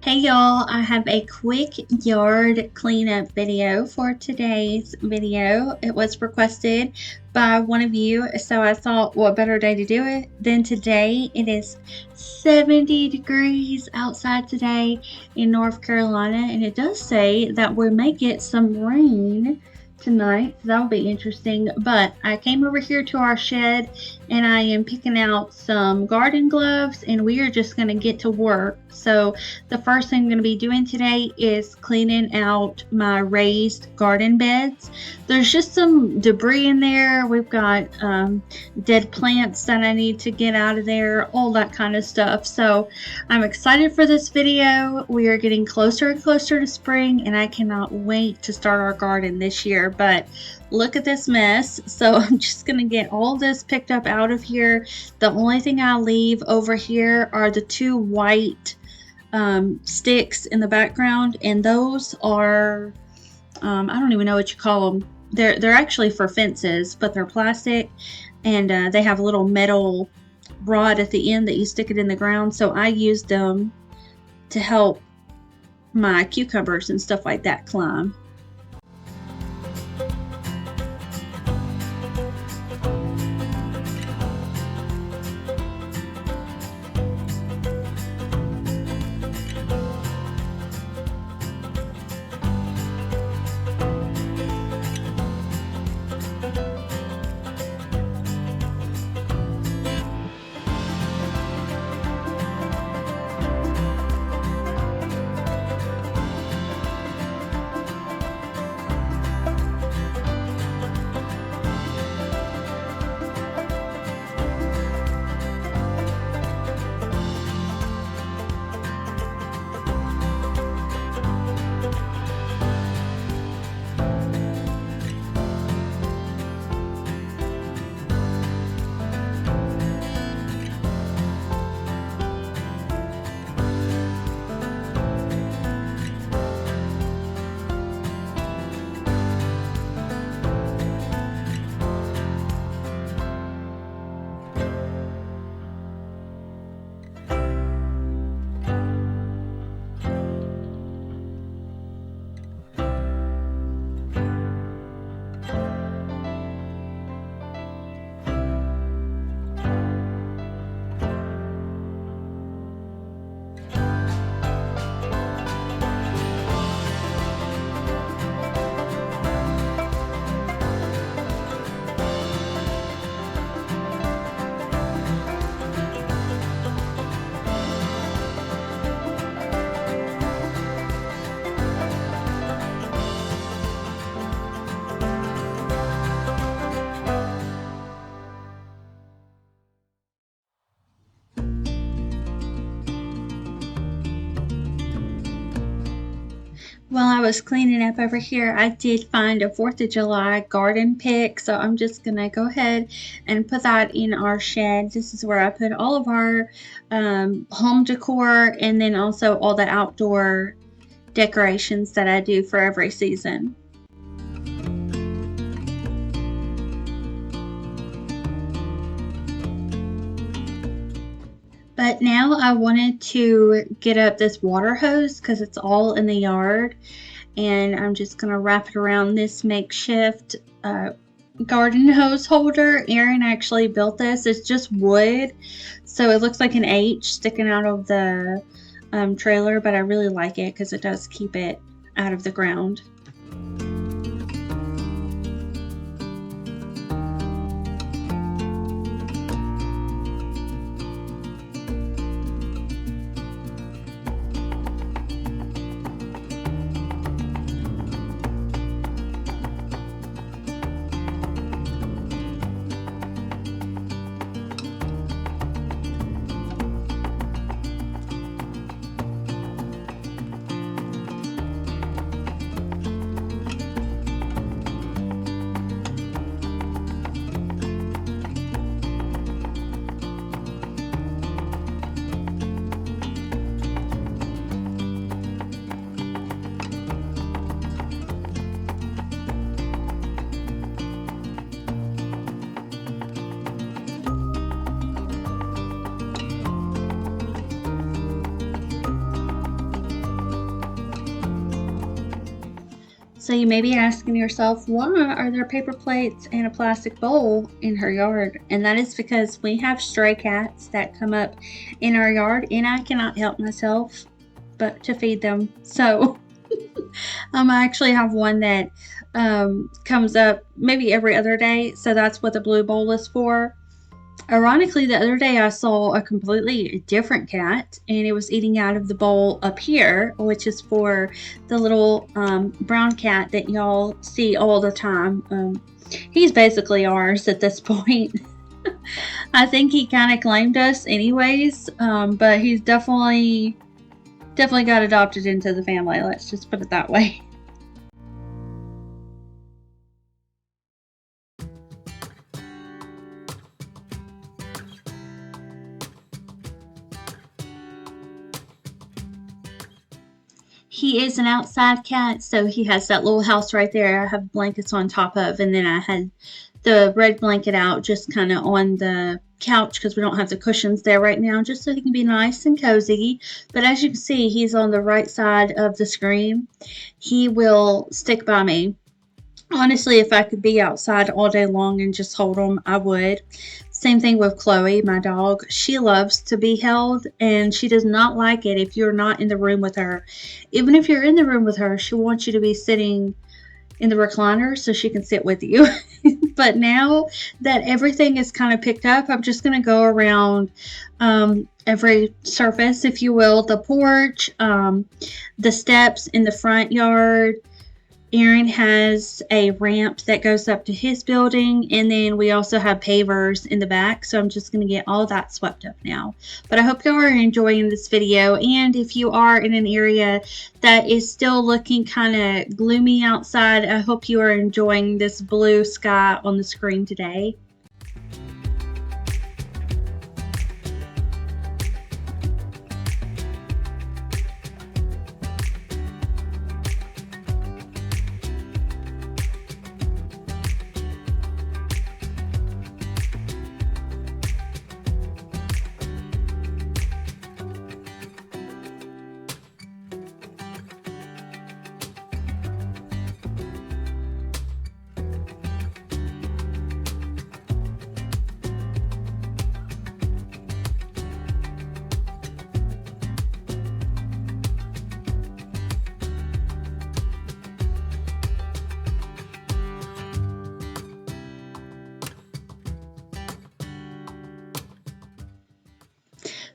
Hey y'all, I have a quick yard cleanup video for today's video. It was requested by one of you, so I thought what better day to do it than today. It is 70 degrees outside today in North Carolina, and it does say that we may get some rain tonight, so that'll be interesting. But I came over here to our shed and I am picking out some garden gloves, and we are just going to get to work. So the first thing I'm going to be doing today is cleaning out my raised garden beds. There's just some debris in there. We've got dead plants that I need to get out of there, all that kind of stuff. So I'm excited for this video. We are getting closer and closer to spring, and I cannot wait to start our garden this year. But look at this mess. So I'm just going to get all this picked up out of here. The only thing I leave over here are the two white sticks in the background, and those are I don't even know what you call them. They're actually for fences, but they're plastic, and they have a little metal rod at the end that you stick it in the ground. So I use them to help my cucumbers and stuff like that climb. While I was cleaning up over here, I did find a 4th of July garden pick, so I'm just going to go ahead and put that in our shed. This is where I put all of our home decor, and then also all the outdoor decorations that I do for every season. But now I wanted to get up this water hose because it's all in the yard, and I'm just going to wrap it around this makeshift garden hose holder. Erin actually built this. It's just wood, so it looks like an H sticking out of the trailer, but I really like it because it does keep it out of the ground. So you may be asking yourself, why are there paper plates and a plastic bowl in her yard? And that is because we have stray cats that come up in our yard, and I cannot help myself but to feed them. So I actually have one that comes up maybe every other day. So that's what the blue bowl is for. Ironically, the other day I saw a completely different cat, and it was eating out of the bowl up here, which is for the little brown cat that y'all see all the time. He's basically ours at this point. I think he kind of claimed us anyways, but he's definitely got adopted into the family. Let's just put it that way. He is an outside cat, so he has that little house right there I have blankets on top of, and then I had the red blanket out just kind of on the couch because we don't have the cushions there right now, just so he can be nice and cozy. But as you can see, he's on the right side of the screen. He will stick by me. Honestly, if I could be outside all day long and just hold him, I would. Same thing with Chloe, my dog. She loves to be held, and she does not like it if you're not in the room with her. Even if you're in the room with her, she wants you to be sitting in the recliner so she can sit with you. But now that everything is kind of picked up, I'm just going to go around every surface, if you will, the porch, the steps in the front yard. Aaron has a ramp that goes up to his building, and then we also have pavers in the back, so I'm just going to get all that swept up now. But I hope you are enjoying this video, and if you are in an area that is still looking kind of gloomy outside, I hope you are enjoying this blue sky on the screen today.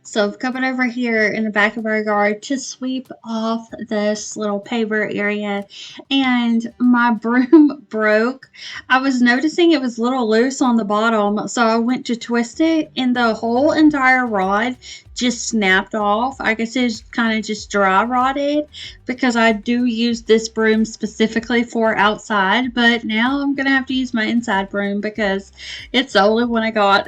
So I've come over here in the back of our yard to sweep off this little paver area, and my broom broke. I was noticing it was a little loose on the bottom, so I went to twist it, and the whole entire rod just snapped off. I guess it's kind of just dry rotted because I do use this broom specifically for outside, but now I'm going to have to use my inside broom because it's the only one I got.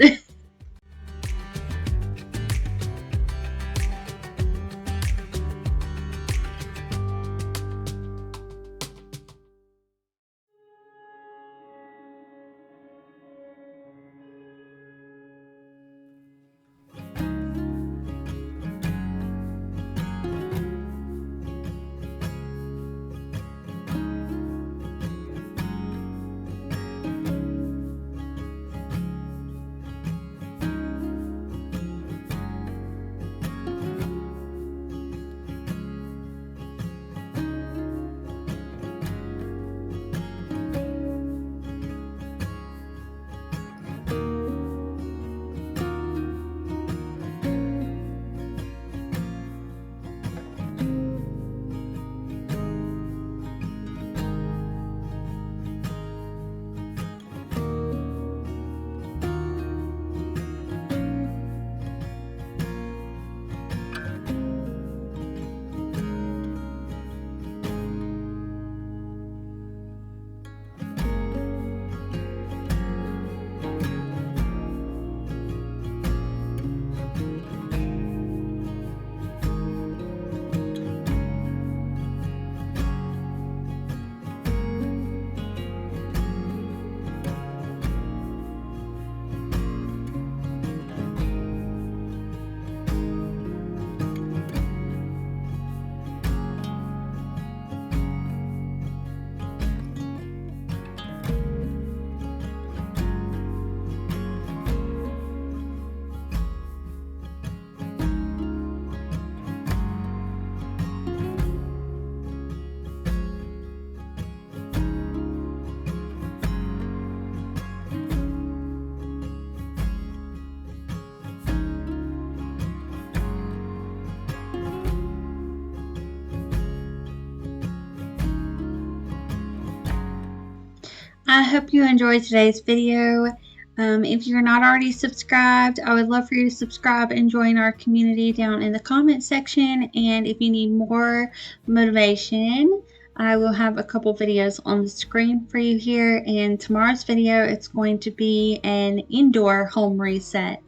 I hope you enjoyed today's video. If you're not already subscribed, I would love for you to subscribe and join our community down in the comment section. And if you need more motivation, I will have a couple videos on the screen for you here. And tomorrow's video, it's going to be an indoor home reset.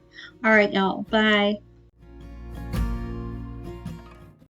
All right, y'all. Bye.